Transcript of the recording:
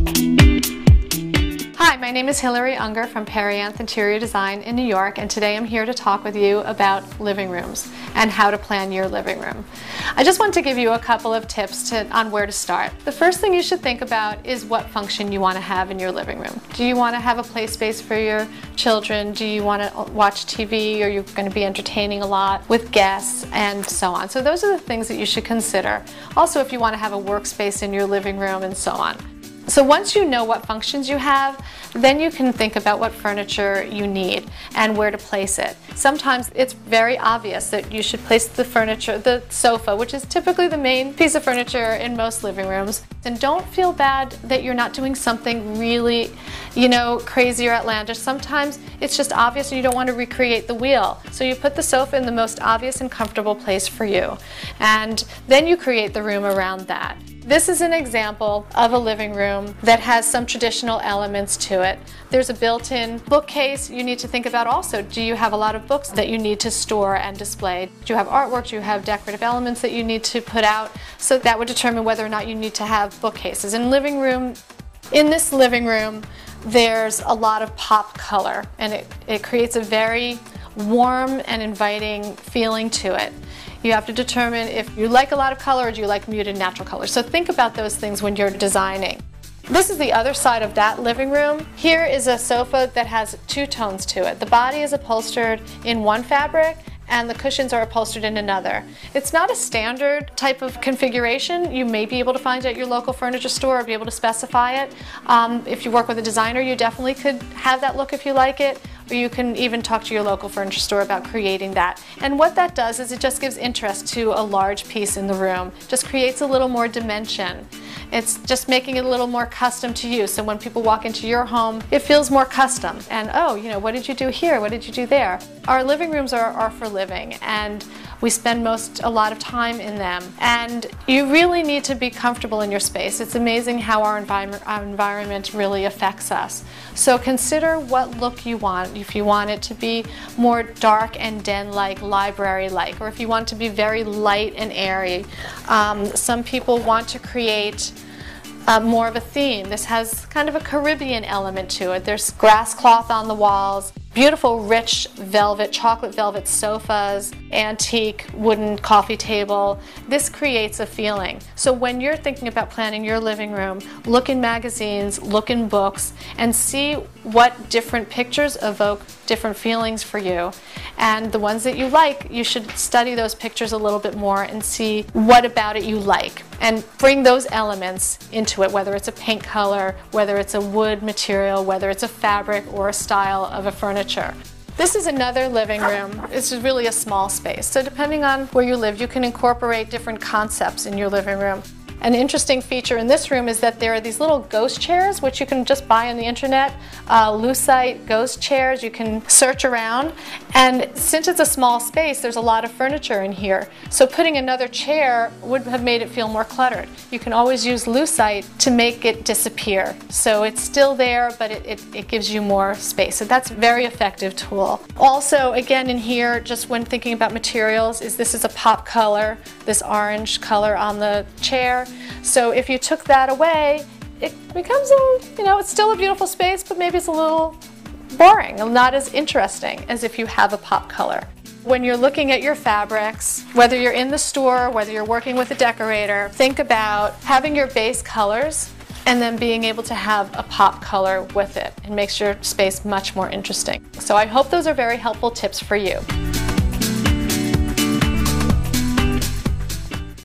Hi, my name is Hilary Unger from Perianth Interior Design in New York, and today I'm here to talk with you about living rooms and how to plan your living room. I just want to give you a couple of tips on where to start. The first thing you should think about is what function you want to have in your living room. Do you want to have a play space for your children? Do you want to watch TV? Or you're going to be entertaining a lot with guests and so on? So those are the things that you should consider. Also, if you want to have a workspace in your living room and so on. So once you know what functions you have, then you can think about what furniture you need and where to place it. Sometimes it's very obvious that you should place the furniture, the sofa, which is typically the main piece of furniture in most living rooms. And don't feel bad that you're not doing something really, crazy or outlandish. Sometimes it's just obvious and you don't want to recreate the wheel. So you put the sofa in the most obvious and comfortable place for you. And then you create the room around that. This is an example of a living room that has some traditional elements to it. There's a built-in bookcase you need to think about also. Do you have a lot of books that you need to store and display? Do you have artwork? Do you have decorative elements that you need to put out? So that would determine whether or not you need to have bookcases. In this living room, there's a lot of pop color, and it creates a very warm and inviting feeling to it. You have to determine if you like a lot of color or do you like muted natural colors. So think about those things when you're designing. This is the other side of that living room. Here is a sofa that has two tones to it. The body is upholstered in one fabric and the cushions are upholstered in another. It's not a standard type of configuration. You may be able to find it at your local furniture store or be able to specify it. If you work with a designer, you definitely could have that look if you like it. Or you can even talk to your local furniture store about creating that. And what that does is it just gives interest to a large piece in the room. Just creates a little more dimension. It's just making it a little more custom to you. So when people walk into your home, it feels more custom. And what did you do here? What did you do there? Our living rooms are for living, and we spend a lot of time in them. And you really need to be comfortable in your space. It's amazing how our environment really affects us. So consider what look you want. If you want it to be more dark and den-like, library-like, or if you want it to be very light and airy. Some people want to create more of a theme. This has kind of a Caribbean element to it. There's grass cloth on the walls, beautiful rich velvet, chocolate velvet sofas, antique wooden coffee table. This creates a feeling. So when you're thinking about planning your living room, look in magazines, look in books, and see what different pictures evoke different feelings for you. And the ones that you like, you should study those pictures a little bit more and see what about it you like. And bring those elements into it, whether it's a paint color, whether it's a wood material, whether it's a fabric or a style of a furniture. This is another living room. It's really a small space. So depending on where you live, you can incorporate different concepts in your living room. An interesting feature in this room is that there are these little ghost chairs, which you can just buy on the internet. Lucite ghost chairs, you can search around. And since it's a small space, there's a lot of furniture in here. So putting another chair would have made it feel more cluttered. You can always use Lucite to make it disappear. So it's still there, but it gives you more space. So that's a very effective tool. Also, again in here, just when thinking about materials, this is a pop color, this orange color on the chair. So if you took that away, it becomes it's still a beautiful space, but maybe it's a little boring and not as interesting as if you have a pop color. When you're looking at your fabrics, whether you're in the store, whether you're working with a decorator, think about having your base colors and then being able to have a pop color with it. It makes your space much more interesting. So I hope those are very helpful tips for you.